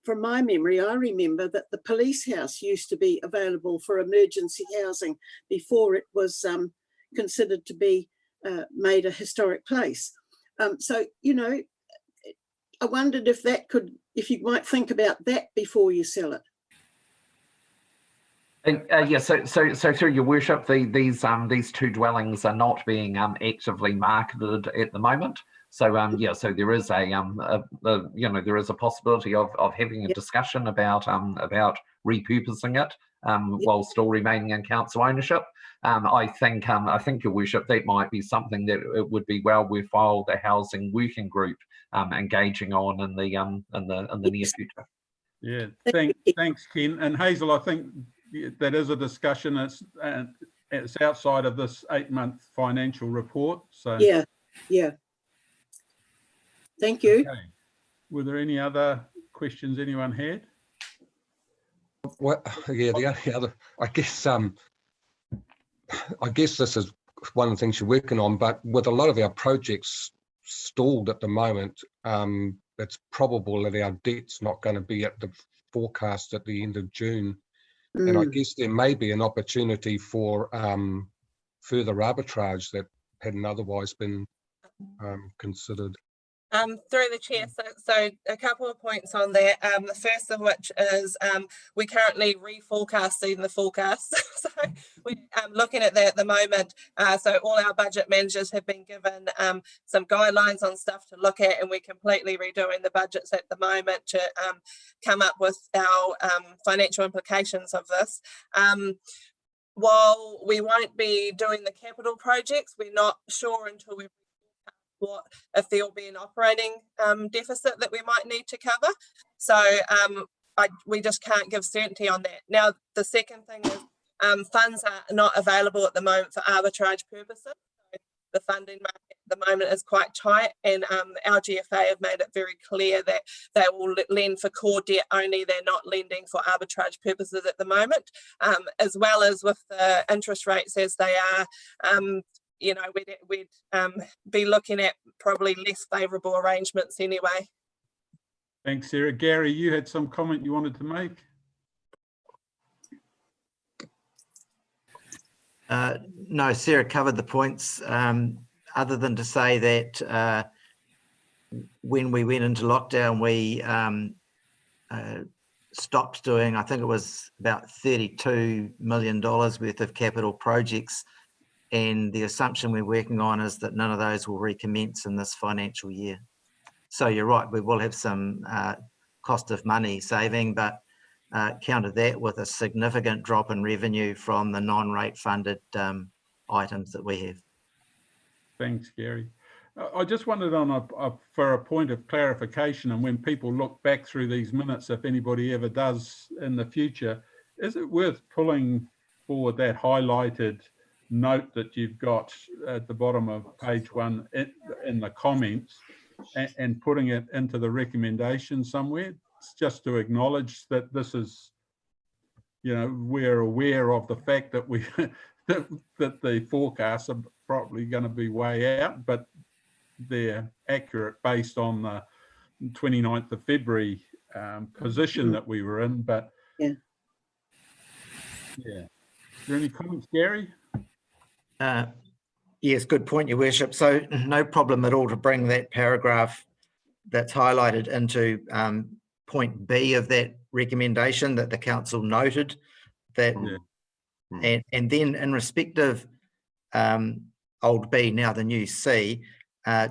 from my memory, I remember that the police house used to be available for emergency housing before it was considered to be made a historic place. So, you know, I wondered if that could, if you might think about that before you sell it. Yeah, so through your worship, these two dwellings are not being actively marketed at the moment. So yeah, so there is there is a possibility of having a discussion about repurposing it while still remaining in council ownership. I think your worship, that might be something that it would be well worthwhile the housing working group engaging on in the near future. Yeah, thanks, Ken. And Hazel, I think that is a discussion. It's outside of this 8-month financial report. So yeah. Thank you. Okay. Were there any other questions anyone had? Well, yeah, the only other, I guess this is one of the things you're working on, but with a lot of our projects stalled at the moment, it's probable that our debt's not going to be at the forecast at the end of June. And I guess there may be an opportunity for further arbitrage that hadn't otherwise been considered. Through the chair, so a couple of points on that. The first of which is we're currently reforecasting the forecast. So we're looking at that at the moment. So all our budget managers have been given some guidelines on stuff to look at, and we're completely redoing the budgets at the moment to come up with our financial implications of this. While we won't be doing the capital projects, we're not sure until we've if there will be an operating deficit that we might need to cover. So we just can't give certainty on that. Now, the second thing is funds are not available at the moment for arbitrage purposes. So the funding market at the moment is quite tight, and our GFA have made it very clear that they will lend for core debt only. They're not lending for arbitrage purposes at the moment, as well as with the interest rates as they are. You know, we'd be looking at probably less favourable arrangements anyway. Thanks, Sarah. Gary, you had some comment you wanted to make? No, Sarah covered the points, other than to say that when we went into lockdown, we stopped doing, I think it was about $32 million worth of capital projects. And the assumption we're working on is that none of those will recommence in this financial year. So you're right, we will have some cost of money saving, but counter that with a significant drop in revenue from the non-rate funded items that we have. Thanks, Gary. I just wondered for a point of clarification, and when people look back through these minutes, if anybody ever does in the future, is it worth pulling forward that highlighted note that you've got at the bottom of page 1 in the comments and putting it into the recommendation somewhere? It's just to acknowledge that this is, you know, we're aware of the fact that we that the forecasts are probably going to be way out, but they're accurate based on the 29th of February position that we were in. But yeah, is there any comments, Gary? Yes, good point, Your Worship. So no problem at all to bring that paragraph that's highlighted into point B of that recommendation that the council noted. That, and then in respect of old B, now the new C,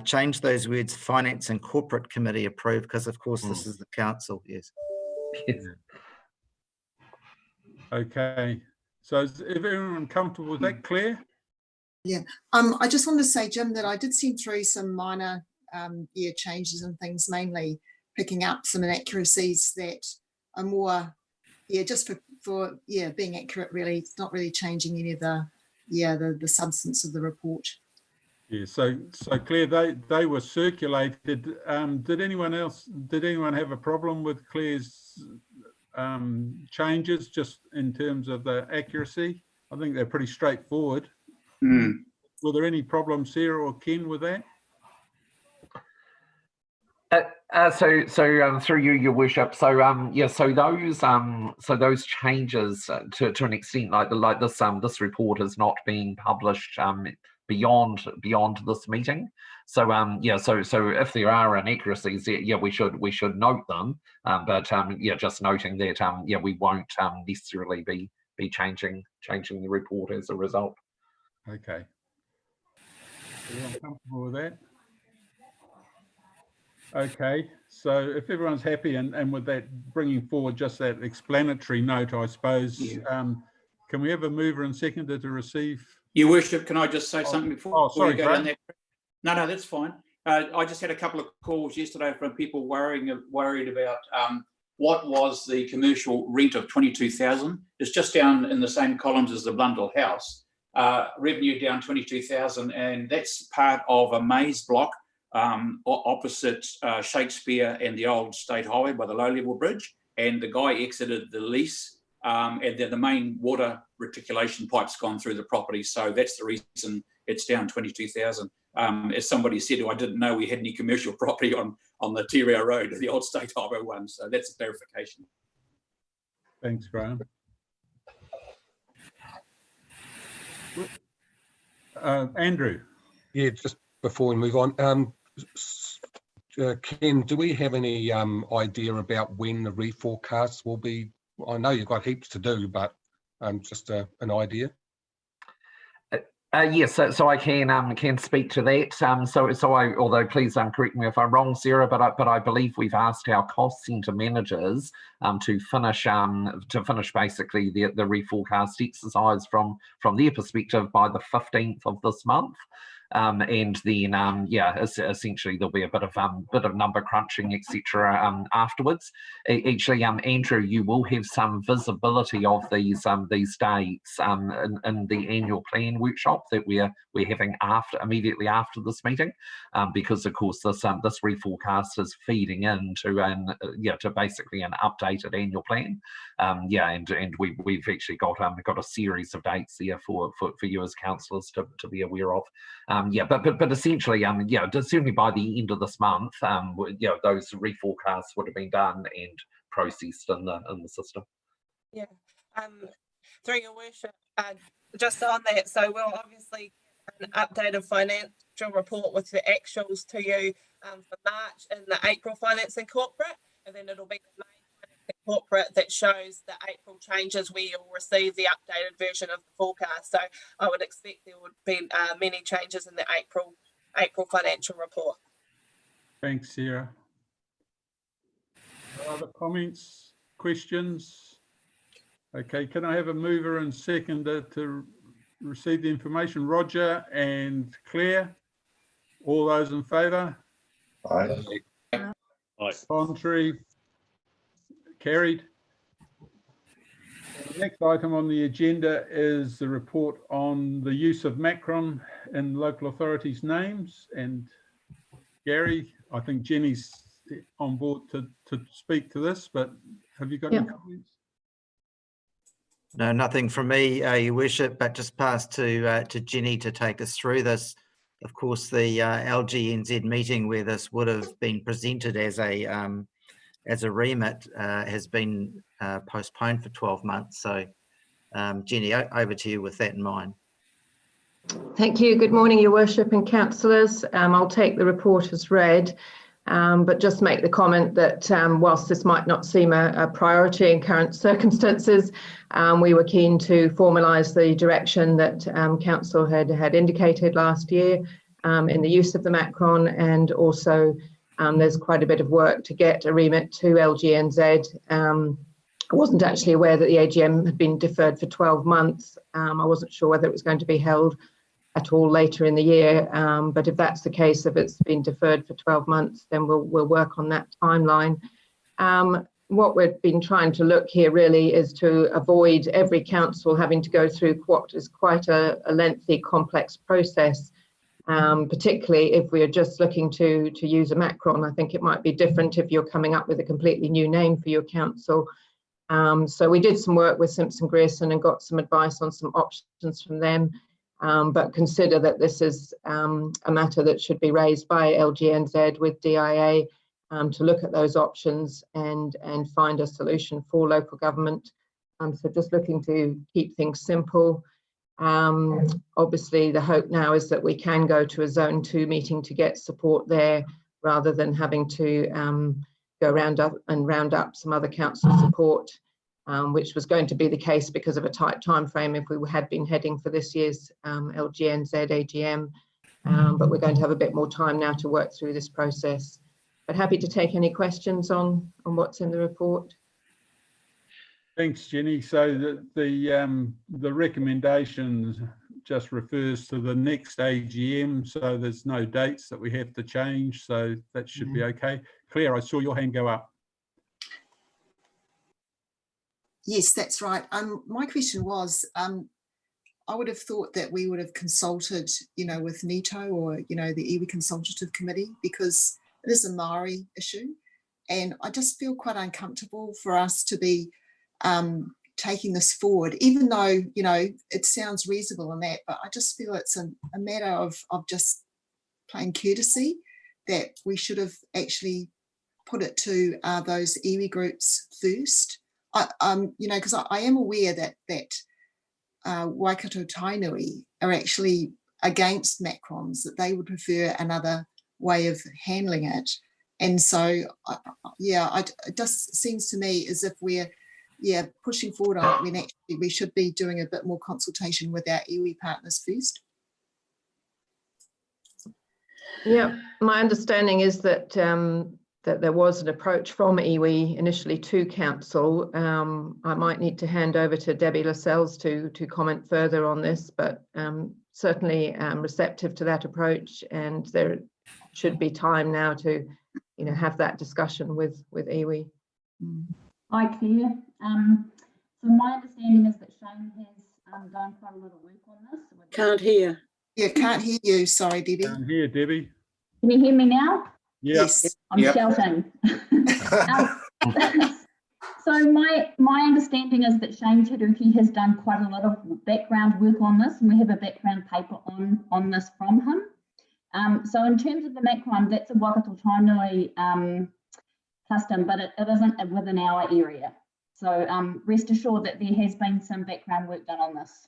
change those words finance and corporate committee approved, because of course this is the council. Yes. Okay. So is everyone comfortable with that, Claire? Yeah, I just want to say, Jim, that I did send through some minor changes and things, mainly picking up some inaccuracies that are more, just for being accurate. Really, it's not really changing any of the substance of the report. Yeah. So Claire, they were circulated. Did anyone have a problem with Claire's changes, just in terms of the accuracy? I think they're pretty straightforward. Were there any problems, Sarah or Ken, with that? Through you, Your Worship. Yeah. So those changes to an extent, like this report is not being published beyond this meeting. So yeah. So if there are inaccuracies, yeah, we should note them. But yeah, just noting that yeah, we won't necessarily be changing the report as a result. Okay. Everyone comfortable with that? Okay, so if everyone's happy and with that, bringing forward just that explanatory note, I suppose, can we have a mover and seconder to receive? Your Worship, can I just say something before sorry, you go down there? No, that's fine. I just had a couple of calls yesterday from people worried about what was the commercial rent of 22,000. It's just down in the same columns as the Blundell House. Revenue down 22,000, and that's part of a maze block opposite Shakespeare and the old State Highway by the low-level bridge. And the guy exited the lease, and then the main water reticulation pipe's gone through the property. So that's the reason it's down 22,000. As somebody said, I didn't know we had any commercial property on the Tirio Road, the old State Highway one. So that's a clarification. Thanks, Graham. Andrew. Yeah, just before we move on, Ken, do we have any idea about when the reforecast will be? I know you've got heaps to do, but just an idea. Yes, so I can speak to that. Although please correct me if I'm wrong, Sarah, but I believe we've asked our cost centre managers to finish basically the reforecast exercise from their perspective by the 15th of this month. And then yeah, essentially there'll be a bit of number crunching, etc. Afterwards. Actually, Andrew, you will have some visibility of these dates in the annual plan workshop that we're having immediately after this meeting, because of course this reforecast is feeding into to basically an updated annual plan. Yeah, and we've actually got a series of dates there for you as councillors to be aware of. Yeah, but essentially, yeah, certainly by the end of this month, those reforecasts would have been done and processed in the system. Yeah, through your worship, just on that, so we'll obviously get an updated financial report with the actuals to you for March and the April finance and corporate, and then it'll be the May corporate that shows the April changes where you'll receive the updated version of the forecast. So I would expect there would be many changes in the April financial report. Thanks, Sarah. Other comments, questions? Okay, can I have a mover and seconder to receive the information? Roger and Claire, all those in favour? Aye. Aye. Contrary? Carried. The next item on the agenda is the report on the use of macron in local authorities' names. And Gary, I think Jenny's on board to speak to this, but have you got any comments? No, nothing from me, Your Worship, but just pass to Jenny to take us through this. Of course, the LGNZ meeting where this would have been presented as a remit has been postponed for 12 months. So Jenny, over to you with that in mind. Thank you. Good morning, Your Worship and councillors. I'll take the report as read, but just make the comment that whilst this might not seem a priority in current circumstances, we were keen to formalise the direction that council had indicated last year in the use of the macron, and also there's quite a bit of work to get a remit to LGNZ. I wasn't actually aware that the AGM had been deferred for 12 months. I wasn't sure whether it was going to be held at all later in the year, but if that's the case, if it's been deferred for 12 months, then we'll work on that timeline. What we've been trying to look here really is to avoid every council having to go through what is quite a lengthy, complex process. Particularly if we are just looking to use a macron. I think it might be different if you're coming up with a completely new name for your council. So we did some work with Simpson Grierson and got some advice on some options from them, but consider that this is a matter that should be raised by LGNZ with DIA to look at those options and find a solution for local government. So just looking to keep things simple. Obviously, the hope now is that we can go to a Zone 2 meeting to get support there, rather than having to go round up some other council support, which was going to be the case because of a tight time frame if we had been heading for this year's LGNZ AGM. But we're going to have a bit more time now to work through this process. But happy to take any questions on what's in the report. Thanks, Jenny. So the recommendation just refers to the next AGM, so there's no dates that we have to change, so that should be okay. Claire, I saw your hand go up. Yes, that's right. My question was, I would have thought that we would have consulted, with NITO or, the iwi Consultative Committee, because it is a Maori issue. And I just feel quite uncomfortable for us to be taking this forward, even though, it sounds reasonable in that, but I just feel it's a matter of just plain courtesy that we should have actually put it to those iwi groups first. Because I am aware that Waikato Tainui are actually against macrons, that they would prefer another way of handling it. And so, it just seems to me as if we're pushing forward on it when actually we should be doing a bit more consultation with our iwi partners first. Yeah, my understanding is that that there was an approach from iwi initially to council. I might need to hand over to Debbie Lascelles to comment further on this, but certainly receptive to that approach, and there should be time now to have that discussion with iwi. Hi Claire. So my understanding is that Shane has done quite a lot of work on this. Can't hear. Yeah, can't hear you. Sorry, Debbie. Can't hear, Debbie. Can you hear me now? Yeah. Yes. I'm shouting. So my understanding is that Shane Taruki has done quite a lot of background work on this, and we have a background paper on this from him. So in terms of the macron, that's a Waikato Tainui custom, but it isn't within our area. So rest assured that there has been some background work done on this.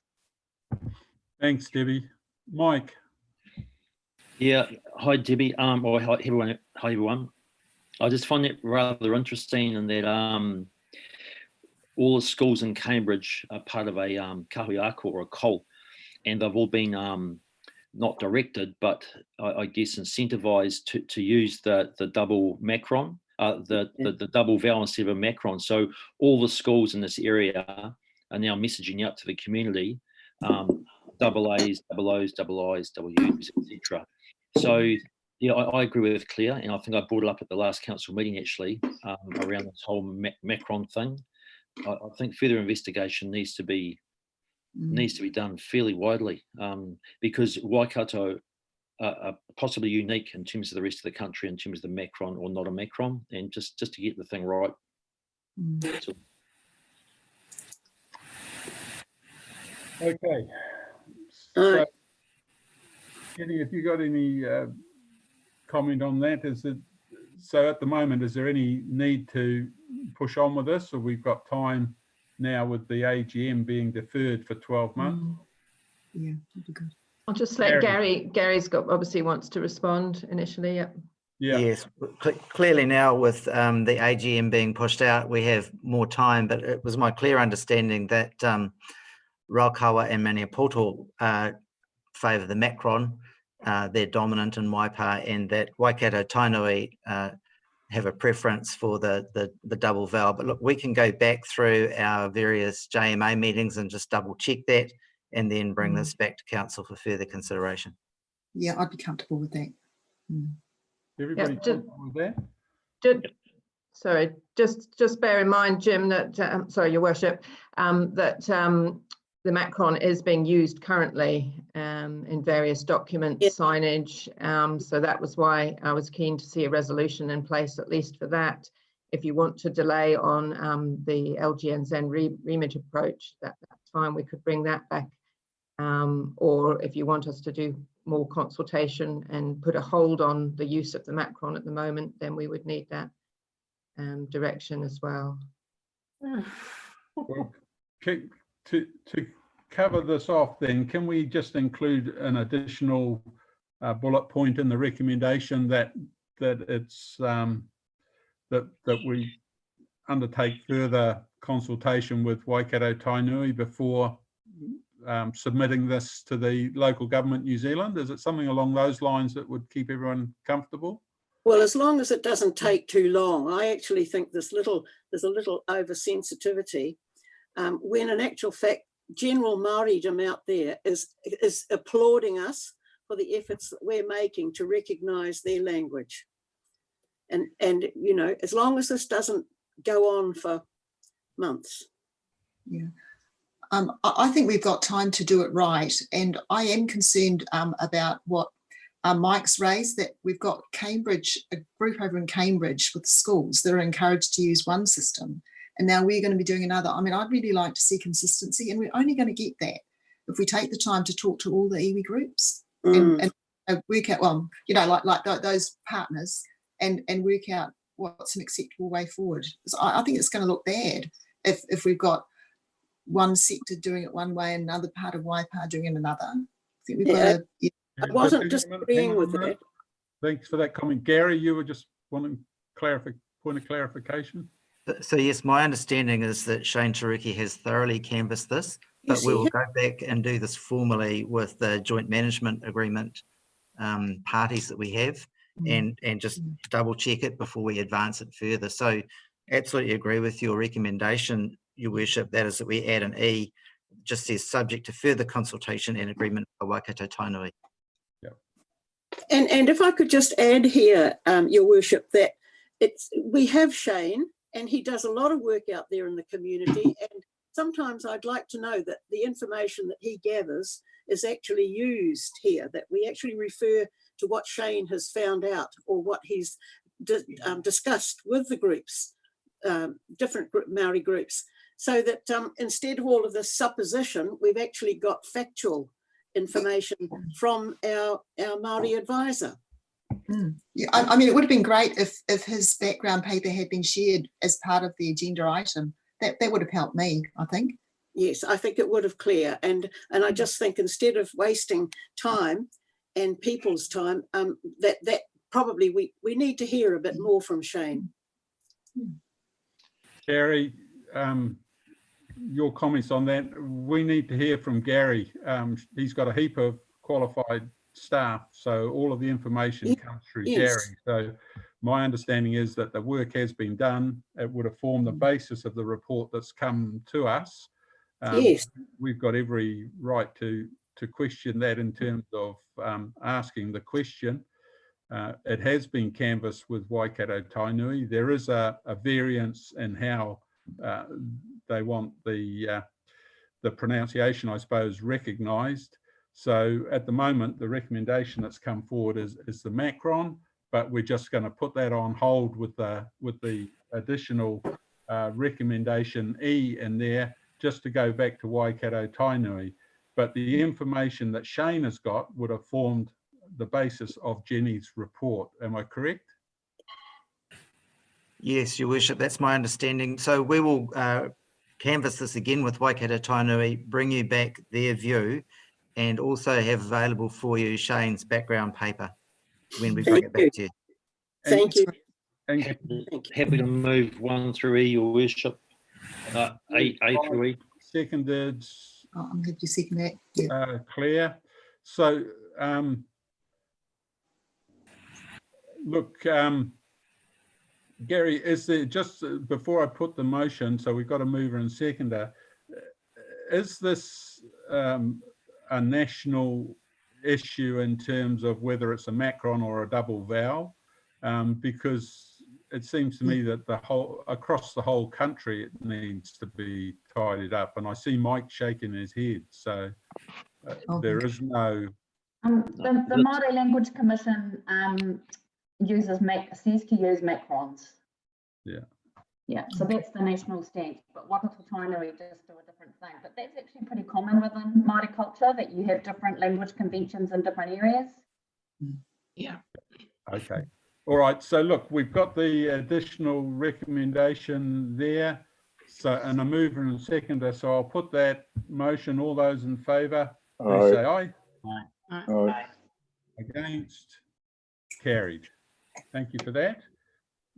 Thanks, Debbie. Mike. Yeah, hi Debbie. Or hi everyone. I just find it rather interesting in that all the schools in Cambridge are part of a kahuiako or a col, and they've all been not directed, but I guess incentivized to use the double macron, the double vowel instead of a macron. So all the schools in this area are now messaging out to the community, double A's, double O's, double I's, double U's, etc. So yeah, I agree with Claire, and I think I brought it up at the last council meeting actually around this whole macron thing. I think further investigation needs to be done fairly widely, because Waikato are possibly unique in terms of the rest of the country in terms of the macron or not a macron, and just to get the thing right. That's all. Okay. So, Jenny, have you got any comment on that? So at the moment, is there any need to push on with this, or we've got time now with the AGM being deferred for 12 months? Yeah, that'd be good. I'll just let Gary's obviously wants to respond initially. Yeah. Yes, clearly now with the AGM being pushed out, we have more time, but it was my clear understanding that Raukawa and Maniapoto favour the macron. They're dominant in Waipa, and that Waikato Tainui have a preference for the double vowel. But look, we can go back through our various JMA meetings and just double check that, and then bring this back to council for further consideration. Yeah, I'd be comfortable with that. Everybody comfortable with that? Sorry, just bear in mind, Jim, that sorry, Your Worship, that the macron is being used currently in various documents, signage. So that was why I was keen to see a resolution in place, at least for that. If you want to delay on the LGNZ remit approach, that's fine. We could bring that back. Or if you want us to do more consultation and put a hold on the use of the macron at the moment, then we would need that direction as well. Well, to cover this off, then, can we just include an additional bullet point in the recommendation that it's that we undertake further consultation with Waikato Tainui before submitting this to the local government New Zealand? Is it something along those lines that would keep everyone comfortable? Well, as long as it doesn't take too long. I actually think there's a little oversensitivity when in actual fact general Maoridom out there is applauding us for the efforts that we're making to recognise their language. And you know, as long as this doesn't go on for months. Yeah. I think we've got time to do it right. And I am concerned about what Mike's raised, that we've got Cambridge, a group over in Cambridge with schools that are encouraged to use one system. And now we're going to be doing another. I mean, I'd really like to see consistency, and we're only going to get that if we take the time to talk to all the iwi groups and work out, well, you know, like those partners and work out what's an acceptable way forward. So I think it's going to look bad if we've got one sector doing it one way and another part of Waipa doing it another. I think we've got to... I wasn't disagreeing with that. Thanks for that comment. Gary, you were just wanting point of clarification? So yes, my understanding is that Shane Taruki has thoroughly canvassed this, but we will go back and do this formally with the joint management agreement parties that we have and just double check it before we advance it further. So absolutely agree with your recommendation, Your Worship, that is that we add an E, just says subject to further consultation and agreement by Waikato Tainui. And if I could just add here, Your Worship, that we have Shane, and he does a lot of work out there in the community, and sometimes I'd like to know that the information that he gathers is actually used here, that we actually refer to what Shane has found out or what he's discussed with the groups, different Maori groups, so that instead of all of this supposition, we've actually got factual information from our Maori advisor. Yeah, I mean, it would have been great if his background paper had been shared as part of the agenda item. That would have helped me, I think. Yes, I think it would have clear. And I just think instead of wasting time and people's time, that probably we need to hear a bit more from Shane. Gary, your comments on that. We need to hear from Gary. He's got a heap of qualified staff, so all of the information comes through Gary. So my understanding is that the work has been done. It would have formed the basis of the report that's come to us. We've got every right to question that in terms of asking the question. It has been canvassed with Waikato Tainui. There is a variance in how they want the pronunciation, I suppose, recognised. So at the moment, the recommendation that's come forward is the macron, but we're just going to put that on hold with the additional recommendation E in there, just to go back to Waikato Tainui. But the information that Shane has got would have formed the basis of Jenny's report. Am I correct? Yes, Your Worship, that's my understanding. So we will canvass this again with Waikato Tainui, bring you back their view, and also have available for you Shane's background paper when we bring it back to you. Thank you. Happy to move 1 through E, Your Worship. A through E. Seconded. I'm happy to second that. Yeah. Claire. So, look, Gary, is there, just before I put the motion, so we've got a mover and seconder, is this a national issue in terms of whether it's a macron or a double vowel? Because it seems to me that across the whole country it needs to be tidied up, and I see Mike shaking his head, so there is no... The Māori Language Commission says to use macrons. Yeah. Yeah, so that's the national stance, but Wapiti Tainui just do a different thing. But that's actually pretty common within Māori culture, that you have different language conventions in different areas. Yeah. Okay. All right. So look, we've got the additional recommendation there. So, and a mover and a seconder. So I'll put that motion. All those in favour, please say aye. Aye. Against? Carried. Thank you for that.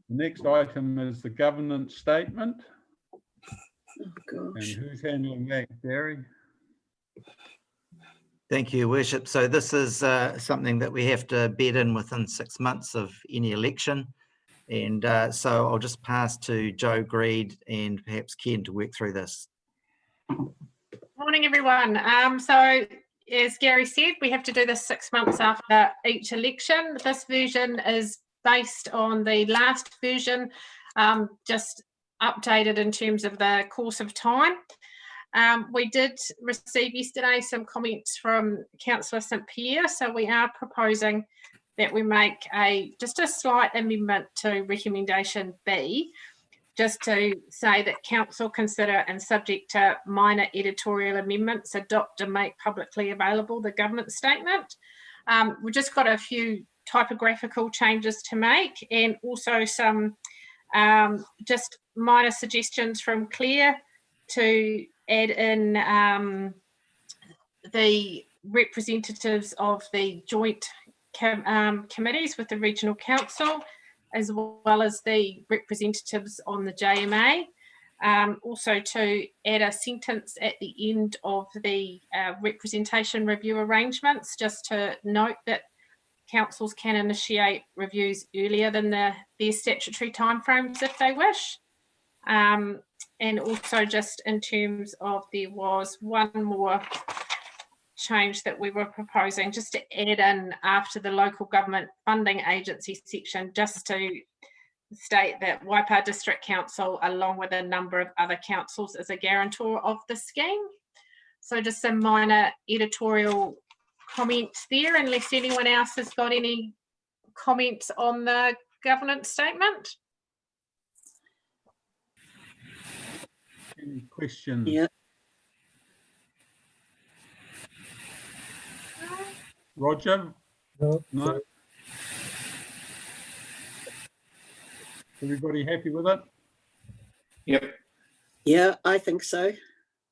The next item is the governance statement. Oh, And gosh. who's handling that, Gary? Thank you, Your Worship. So this is something that we have to bed in within 6 months of any election. And so I'll just pass to Joe Greed and perhaps Ken to work through this. Morning, everyone. So as Gary said, we have to do this 6 months after each election. This version is based on the last version, just updated in terms of the course of time. We did receive yesterday some comments from Councillor St Pierre, so we are proposing that we make just a slight amendment to recommendation B, just to say that council consider and subject to minor editorial amendments, adopt and make publicly available the government statement. We've just got a few typographical changes to make, and also some just minor suggestions from Claire to add in the representatives of the joint committees with the regional council, as well as the representatives on the JMA. Also to add a sentence at the end of the representation review arrangements, just to note that councils can initiate reviews earlier than their statutory timeframes if they wish. And also just in terms of, there was one more change that we were proposing, just to add in after the local government funding agency section, just to state that Waipa District Council, along with a number of other councils, is a guarantor of the scheme. So just some minor editorial comments there, unless anyone else has got any comments on the governance statement. Any questions? Yeah. Roger? No. No. Everybody happy with it? Yep. Yeah, I think so.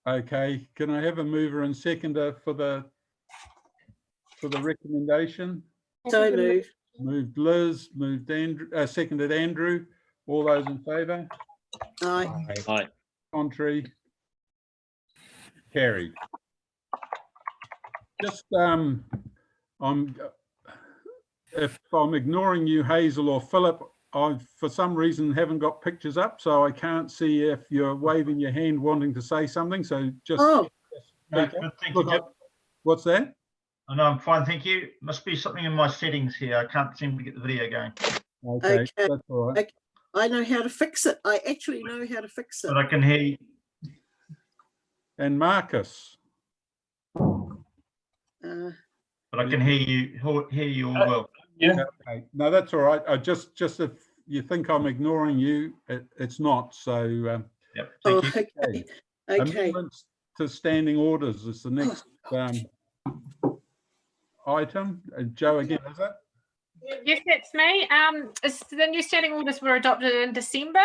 Okay. Can I have a mover and seconder for the recommendation? So move. Moved Liz, moved Andrew, seconded Andrew. All those in favour? Aye. Aye. Contrary? Carried. Just if I'm ignoring you, Hazel or Philip, I for some reason haven't got pictures up, so I can't see if you're waving your hand wanting to say something. So just Oh. No, good, thank you, Jim. What's that? Oh, no, I'm fine, thank you. Must be something in my settings here. I can't seem to get the video going. Okay, Okay. that's all right. I know how to fix it. I actually know how to fix it. But I can hear you. And Marcus. But I can hear you all well. Yeah. Okay. No, that's all right. I just if you think I'm ignoring you, it's not. So. Yep. Oh, Thank you. okay. Okay. Amendments to standing orders is the next item. Joe again, is it? Yes, that's me. The new standing orders were adopted in December.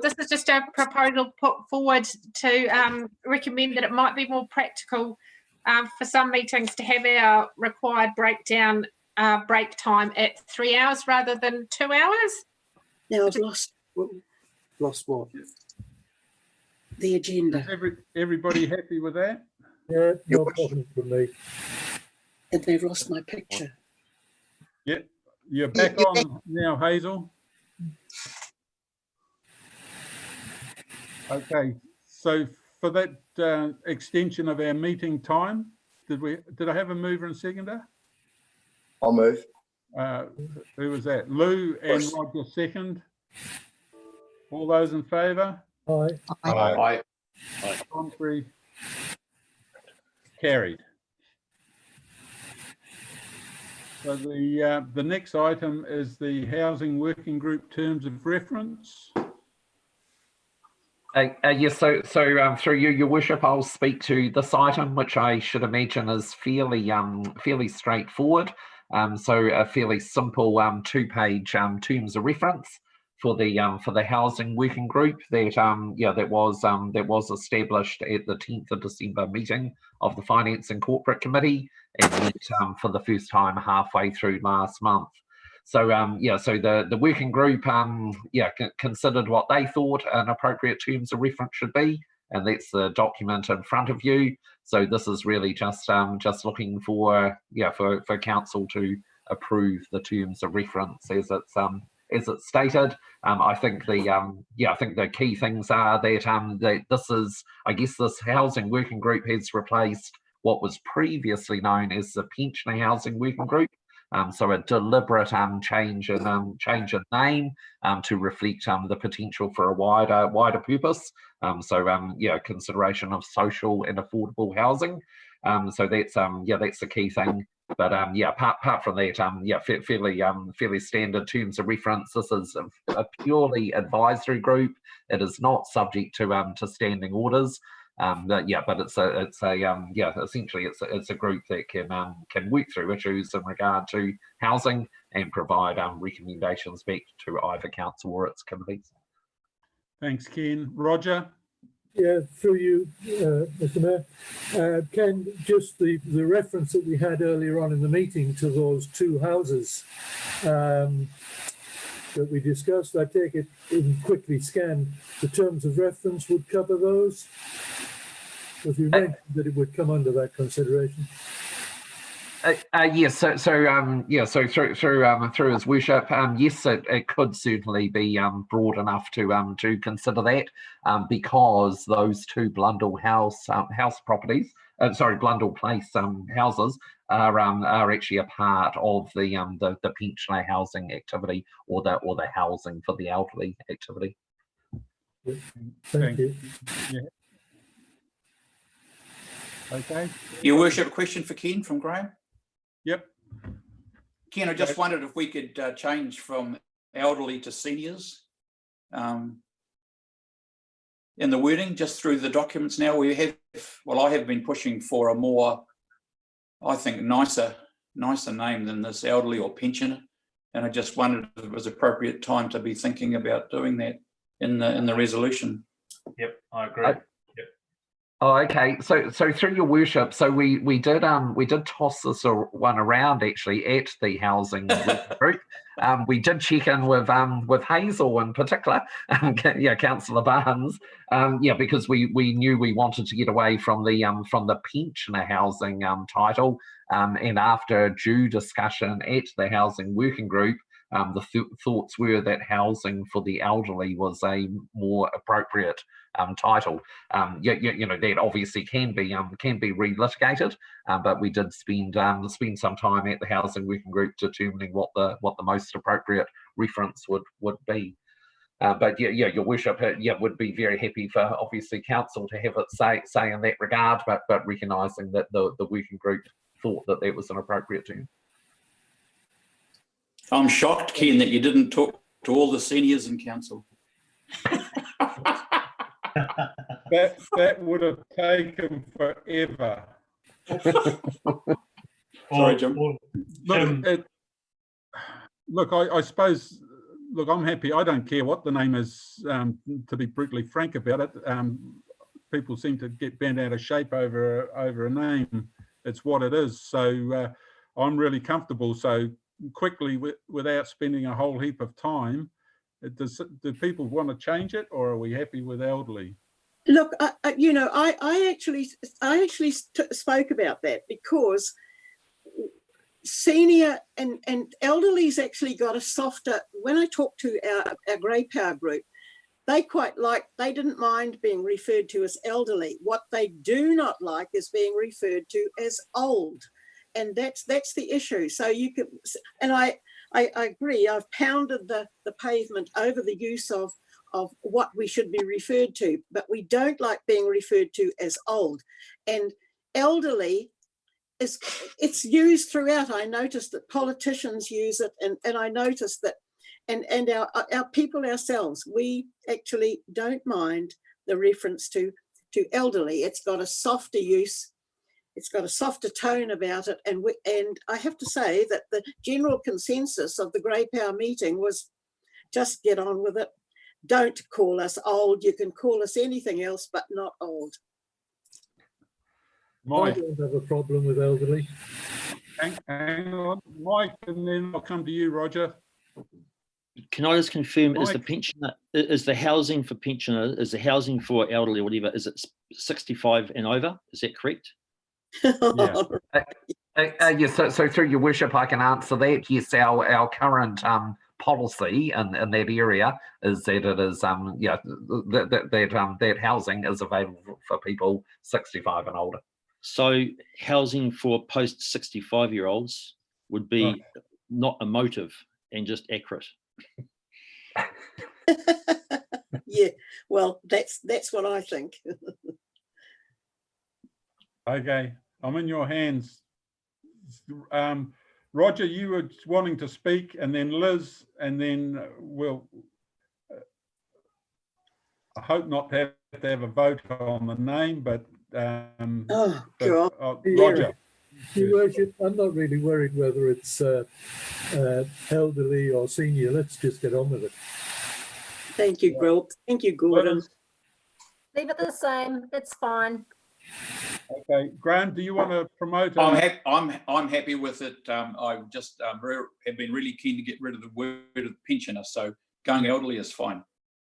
This is just a proposal put forward to recommend that it might be more practical for some meetings to have our required break time at 3 hours rather than 2 hours. Now I've lost what? The agenda. Is everybody happy with that? Yeah, no problem for me. And they've lost my picture. Yep. You're back on now, Hazel. Okay. So for that extension of our meeting time, did I have a mover and seconder? I'll move. Who was that? Lou and Roger second. All those in favour? Aye. Aye. Contrary? Carried. So the, the next item is the Housing Working Group Terms of Reference. Yes, so through you, Your Worship, I'll speak to this item, which I should imagine is fairly straightforward. So a fairly simple 2-page terms of reference for the housing working group that that was established at the 10th of December meeting of the Finance and Corporate Committee, and met for the first time halfway through last month. So so the working group considered what they thought an appropriate terms of reference should be, and that's the document in front of you. So this is really just looking for for council to approve the terms of reference as it's stated. I think the key things are that this is, I guess, this housing working group has replaced what was previously known as the pensioner housing working group. So a deliberate change in name to reflect the potential for a wider purpose. Consideration of social and affordable housing. So that's the key thing. But apart from that, fairly standard terms of reference. This is a purely advisory group. It is not subject to standing orders. But essentially it's a group that can work through issues in regard to housing and provide recommendations back to either council or its committees. Thanks, Ken. Roger? Yeah, through you, Mr. Mayor. Ken, just the reference that we had earlier on in the meeting to those 2 houses that we discussed, I take it in quickly scanned, the terms of reference would cover those? Because we mentioned that it would come under that consideration. Yes, so through His Worship, yes, it could certainly be broad enough to consider that, because those 2 Blundell House properties, Blundell Place houses are actually a part of the pensioner housing activity or the housing for the elderly activity. Thank you. Yeah. Okay. Your Worship, a question for Ken from Graham. Yep. Ken, I just wondered if we could change from elderly to seniors in the wording, just through the documents now. I have been pushing for a more, I think, nicer name than this elderly or pensioner, and I just wondered if it was appropriate time to be thinking about doing that in the resolution. Yep, I agree. Oh, okay. So through Your Worship, so we did toss this one around actually at the housing group. We did check in with Hazel in particular, Councillor Barnes, because we knew we wanted to get away from the pensioner housing title, and after due discussion at the housing working group, the thoughts were that housing for the elderly was a more appropriate title. That obviously can be relitigated, but we did spend some time at the housing working group determining what the most appropriate reference would be. But Your Worship, would be very happy for obviously council to have it say in that regard, but recognising that the working group thought that was an appropriate term. I'm shocked, Ken, that you didn't talk to all the seniors in council. That would have taken forever. Sorry, Jim. Look, I suppose, I'm happy. I don't care what the name is, to be brutally frank about it. People seem to get bent out of shape over a name. It's what it is. So I'm really comfortable. So quickly, without spending a whole heap of time, do people want to change it, or are we happy with elderly? Look, I actually spoke about that, because senior and elderly's actually got a softer. When I talked to our grey power group, they didn't mind being referred to as elderly. What they do not like is being referred to as old. And that's the issue. So you can, and I agree, I've pounded the pavement over the use of what we should be referred to, but we don't like being referred to as old. And elderly, it's used throughout. I noticed that politicians use it, and I noticed that, and our people ourselves, we actually don't mind the reference to elderly. It's got a softer use. It's got a softer tone about it. And I have to say that the general consensus of the Grey Power meeting was just get on with it. Don't call us old. You can call us anything else, but not old. I don't have a problem with elderly. Hang on, Mike, and then I'll come to you, Roger. Can I just confirm, is the Mike. pensioner, is the housing for pensioner, is the housing for elderly or whatever, is it 65 and over? Is that correct? Yeah. Yes, so through your worship, I can answer that. Yes, our current policy in that area is that it is that housing is available for people 65 and older. So housing for post 65-year-olds would be not emotive and just accurate. Yeah, well, that's what I think. Okay, I'm in your hands. Roger, you were wanting to speak, and then Liz, and then we'll. I hope not to have a vote on the name, but. Oh, God. Roger. Your Worship, I'm not really worried whether it's elderly or senior. Let's just get on with it. Thank you, Grilp. Thank you, Gordon. Leave it the same. It's fine. Okay, Graham, do you want to promote? I'm happy with it. I just have been really keen to get rid of the word of pensioner, so going elderly is fine.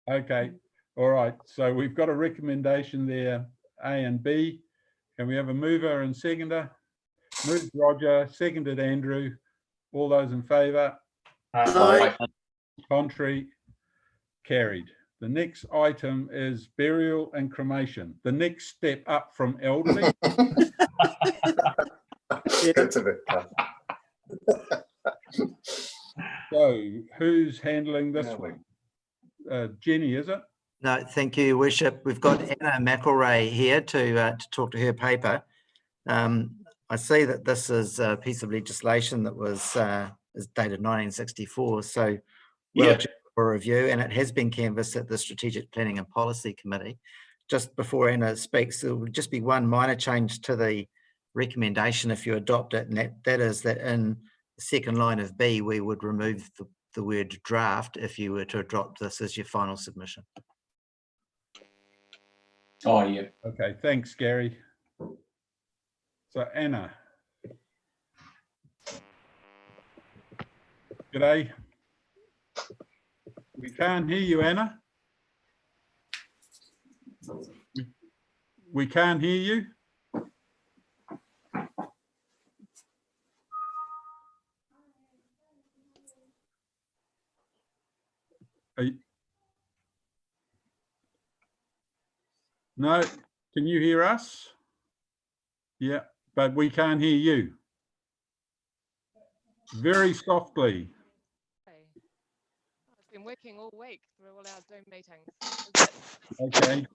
Okay, all right. So we've got a recommendation there, A and B. Can we have a mover and seconder? Moved Roger, seconded Andrew. All those in favour? Aye. Contrary? Carried. The next item is burial and cremation. The next step up from elderly. It's a bit tough. So who's handling this one? Jenny, is it? No, thank you, Worship. We've got Anna McElroy here to talk to her paper. I see that this is a piece of legislation that was is dated 1964, so well due for review, and it has been canvassed at the Strategic Planning and Policy Committee. Just before Anna speaks, there will just be one minor change to the recommendation if you adopt it, and that is that in the second line of B, we would remove the word draft if you were to adopt this as your final submission. Oh, yeah. Okay, thanks, Gary. So Anna. G'day. We can't hear you, Anna. We can't hear you. No, can you hear us? Yeah, but we can't hear you. Very softly. I've been working all week through all our Zoom meetings. Okay,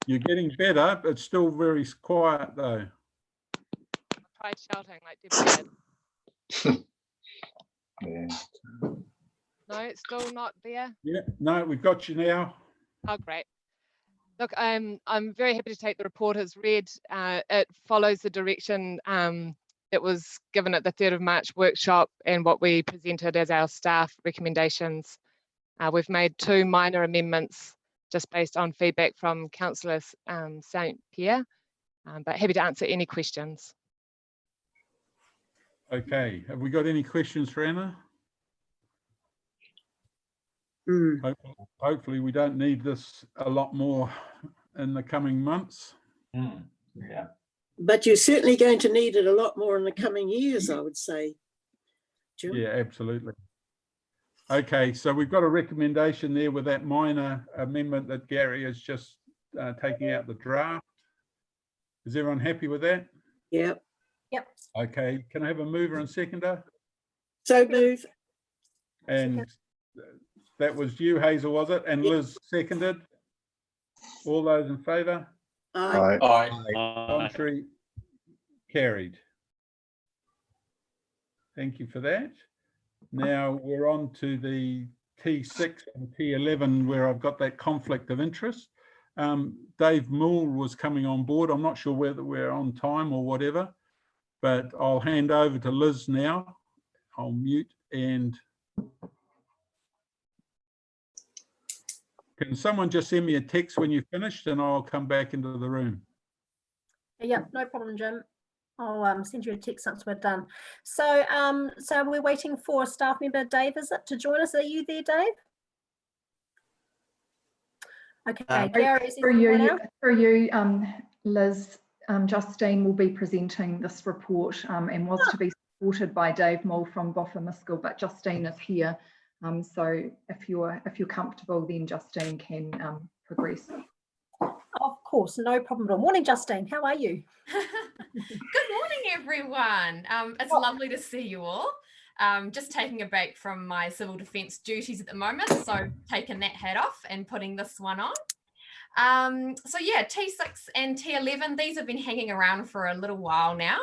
you're getting better, but still very quiet though. I tried shouting like Debbie did. Yeah. No, it's still not there. Yeah, no, we've got you now. Oh, great. Look, I'm very happy to take the report as read. It follows the direction that was given at the 3rd of March workshop and what we presented as our staff recommendations. We've made 2 minor amendments just based on feedback from Councillor St. Pierre, but happy to answer any questions. Okay, have we got any questions for Anna? Hopefully we don't need this a lot more in the coming months. Yeah. But you're certainly going to need it a lot more in the coming years, I would say. Jim? Yeah, absolutely. Okay, so we've got a recommendation there with that minor amendment that Gary is just taking out the draft. Is everyone happy with that? Yep. Yep. Okay, can I have a mover and seconder? So move. And that was you, Hazel, was it? And Liz seconded. All those in favour? Aye. Aye. Contrary? Carried. Thank you for that. Now we're on to the T6 and T11 where I've got that conflict of interest. Dave Moore was coming on board. I'm not sure whether we're on time or whatever, but I'll hand over to Liz now. I'll mute, and can someone just send me a text when you're finished and I'll come back into the room. Yeah, no problem, Jim. I'll send you a text once we're done. So, so we're waiting for staff member Dave, is it, to join us? Are you there, Dave? Okay, Gary, is for you, Liz, Justine will be presenting this report and was to be supported by Dave Mull from Boffa-Miskell, but Justine is here. So if you're comfortable, then Justine can progress. Of course, no problem at all. Morning, Justine. How are you? Good morning, everyone. It's lovely to see you all. Just taking a break from my civil defence duties at the moment, so taking that hat off and putting this one on. So yeah, T6 and T11, these have been hanging around for a little while now.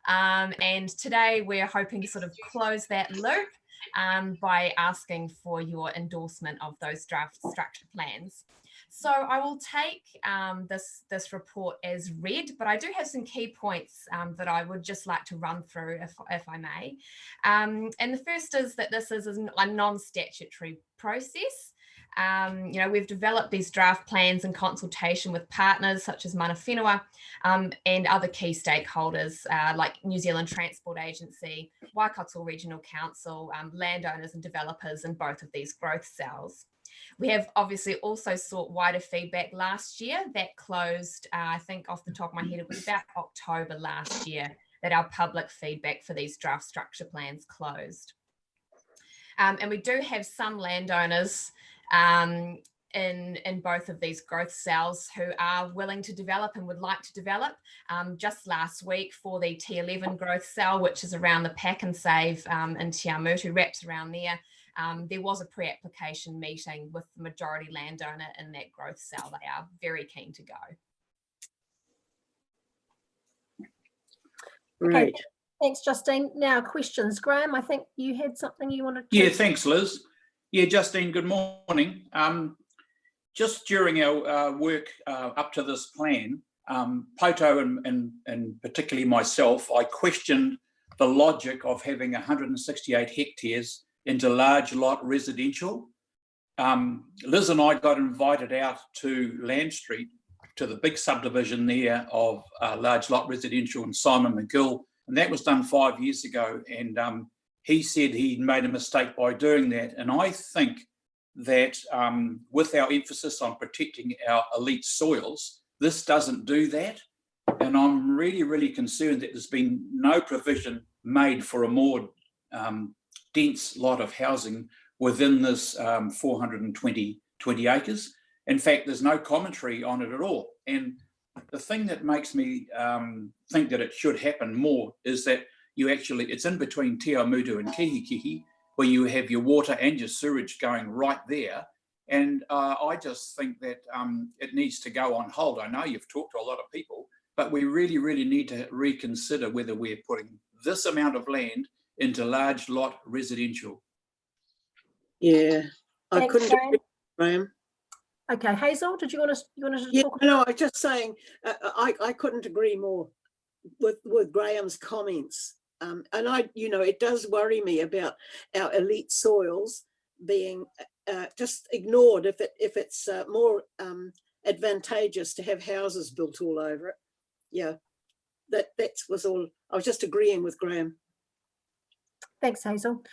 And today we're hoping to sort of close that loop by asking for your endorsement of those draft structure plans. So I will take this report as read, but I do have some key points that I would just like to run through if I may. And the first is that this is a non-statutory process. You know, we've developed these draft plans in consultation with partners such as Mana Whenua and other key stakeholders like New Zealand Transport Agency, Waikato Regional Council, landowners and developers in both of these growth cells. We have obviously also sought wider feedback last year. That closed, I think off the top of my head, it was about October last year that our public feedback for these draft structure plans closed. And we do have some landowners in both of these growth cells who are willing to develop and would like to develop. Just last week for the T11 growth cell, which is around the Pack and Save in Te Amutu, wraps around there. There was a pre-application meeting with the majority landowner in that growth cell. They are very keen to go. Right. Okay, thanks, Justine. Now, questions. Graham, I think you had something you wanted to... Yeah, thanks, Liz. Yeah, Justine, good morning. Just during our work up to this plan, Poto and particularly myself, I questioned the logic of having 168 hectares into large lot residential. Liz and I got invited out to Land Street, to the big subdivision there of large lot residential in Simon McGill, and that was done 5 years ago. And he said he'd made a mistake by doing that. And I think that with our emphasis on protecting our elite soils, this doesn't do that. And I'm really, really concerned that there's been no provision made for a more dense lot of housing within this 420 acres. In fact, there's no commentary on it at all. And the thing that makes me think that it should happen more is that it's in between Te Amutu and Kihikihi, where you have your water and your sewage going right there. And I just think that it needs to go on hold. I know you've talked to a lot of people, but we really, really need to reconsider whether we're putting this amount of land into large lot residential. Yeah, I Thanks, couldn't agree, Graham. Okay, Hazel, did you want to talk? No, I was just saying I couldn't agree more with Graham's comments. And it does worry me about our elite soils being just ignored if it's more advantageous to have houses built all over it. Yeah, that was all. I was just agreeing with Graham. Thanks, Hazel.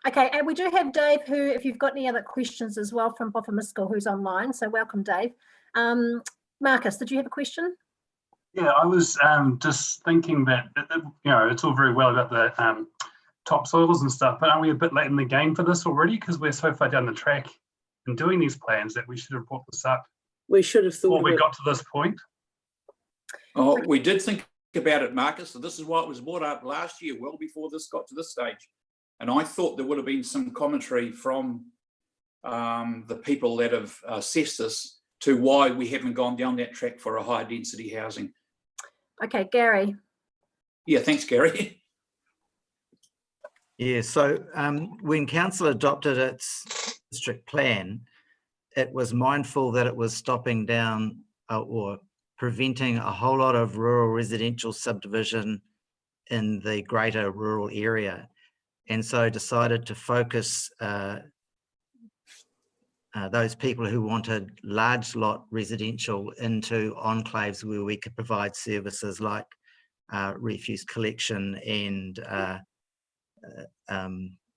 Okay, and we do have Dave, who, if you've got any other questions as well, from Boffa-Miskell, who's online. So welcome, Dave. Marcus, did you have a question? Yeah, I was just thinking that, it's all very well about the topsoils and stuff, but aren't we a bit late in the game for this already? Because we're so far down the track in doing these plans that we should have brought this up. We should have thought before we got to this point. Oh, we did think about it, Marcus. So this is why it was brought up last year, well before this got to this stage. And I thought there would have been some commentary from the people that have assessed this to why we haven't gone down that track for a higher density housing. Okay, Gary. Yeah, thanks, Gary. Yeah, so when council adopted its district plan, it was mindful that it was stopping down or preventing a whole lot of rural residential subdivision in the greater rural area, and so decided to focus those people who wanted large lot residential into enclaves where we could provide services like refuse collection and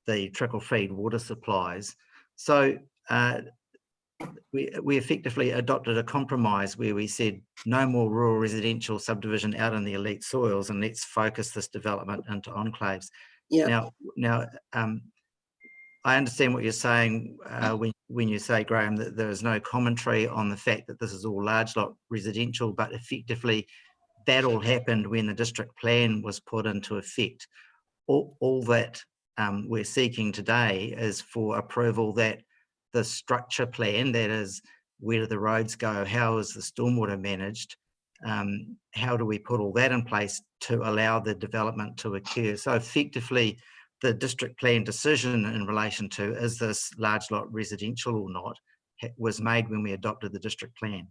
the trickle feed water supplies. So we effectively adopted a compromise where we said no more rural residential subdivision out in the elite soils, and let's focus this development into enclaves. Yeah. Now, I understand what you're saying when you say, Graham, that there is no commentary on the fact that this is all large lot residential, but effectively that all happened when the district plan was put into effect. All that we're seeking today is for approval that the structure plan, that is, where do the roads go, how is the stormwater managed, how do we put all that in place to allow the development to occur. So effectively, the district plan decision in relation to is this large lot residential or not was made when we adopted the district plan.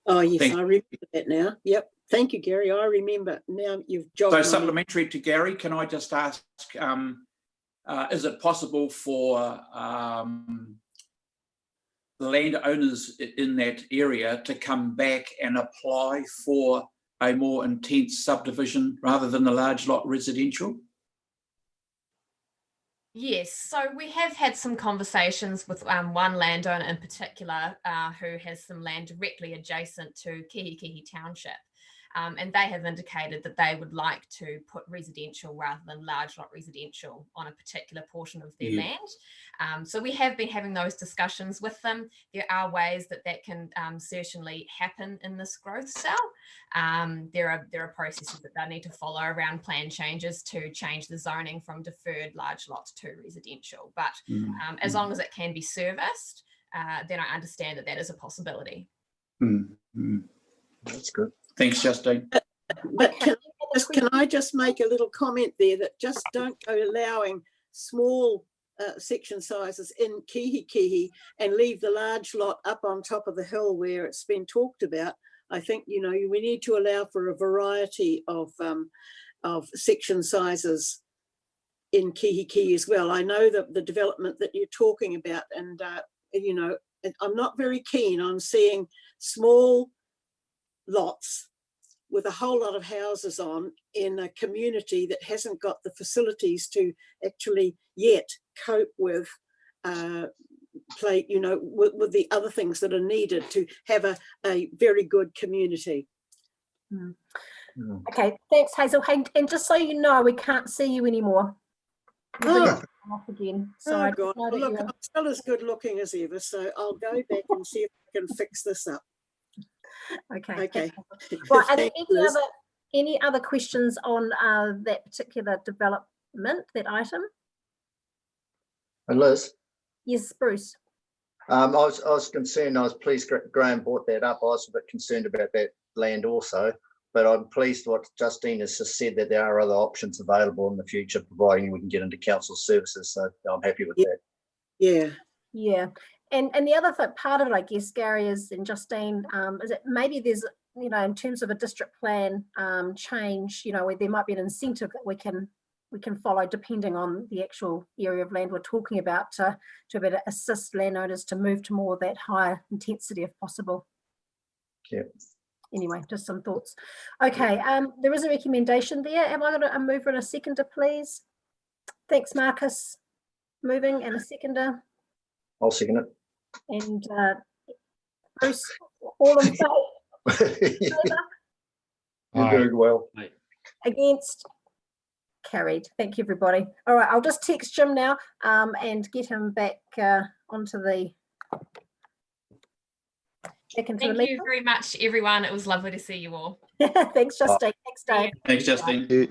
Oh yes, I remember that now. Yep. Thank you, Gary. I remember now. You've jogged So my supplementary to Gary, can I just ask, is it possible for the landowners in that area to come back and apply for a more intense subdivision rather than the large lot residential? Yes, so we have had some conversations with one landowner in particular who has some land directly adjacent to Kihikihi Township. And they have indicated that they would like to put residential rather than large lot residential on a particular portion of their land. So we have been having those discussions with them. There are ways that can certainly happen in this growth cell. There are processes that they need to follow around plan changes to change the zoning from deferred large lots to residential. But as long as it can be serviced, then I understand that is a possibility. That's good. Thanks, Justine. But can I just make a little comment there that just don't go allowing small section sizes in Kihikihi and leave the large lot up on top of the hill where it's been talked about. I think, you know, we need to allow for a variety of section sizes in Kihikihi as well. I know that the development that you're talking about, and you know, I'm not very keen on seeing small lots with a whole lot of houses on in a community that hasn't got the facilities to actually yet cope with with the other things that are needed to have a very good community. Okay, thanks, Hazel. Hey, and just so you know, we can't see you anymore. Off again. So Oh God! Well, look, I'm still as good looking as ever, so I'll go back and see if I can fix this up. Okay. Okay. Right. Are there any other questions on that particular development, that item? And Liz? Yes, Bruce. I was concerned. I was pleased Graham brought that up. I was a bit concerned about that land also, but I'm pleased what Justine has just said, that there are other options available in the future, providing we can get into council services. So I'm happy with that. Yeah. Yeah. And the other part of it, I guess, Gary, is, and Justine, is that maybe there's, you know, in terms of a district plan change, you know, where there might be an incentive that we can follow depending on the actual area of land we're talking about to be able to assist landowners to move to more of that higher intensity if possible. Yeah. Anyway, just some thoughts. Okay, there is a recommendation there. Am I going to move in a seconder, please? Thanks, Marcus. Moving, and a seconder. I'll second it. And Bruce, all in favour? You're doing well. Against? Carried. Thank you, everybody. All right, I'll just text Jim now and get him back onto the Thank you very much, everyone. It was lovely to see you all. Thanks, Justine. Thanks, Dave. Thanks, Justine.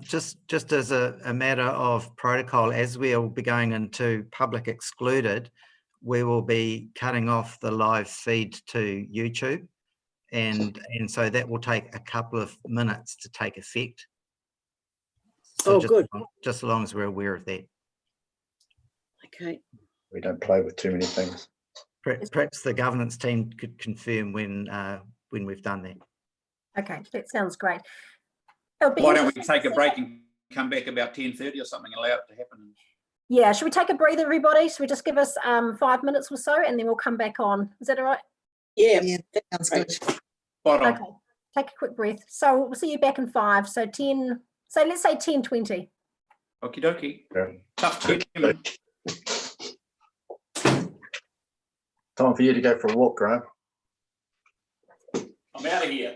Just as a matter of protocol, as we will be going into public excluded, we will be cutting off the live feed to YouTube, and so that will take a couple of minutes to take effect. So good. Just as long as we're aware of that. Okay. We don't play with too many things. Perhaps the governance team could confirm when we've done that. Okay, that sounds great. Why don't we take a break and come back about 10:30 or something, allow it to happen? Yeah, should we take a breather, everybody? Should we just give us 5 minutes or so, and then we'll come back on? Is that all right? Yeah, that sounds good. Okay, take a quick breath. So we'll see you back in 5. So 10. So let's say 10:20. Okie dokie. Tough question. Time for you to go for a walk, Graham. I'm out of here.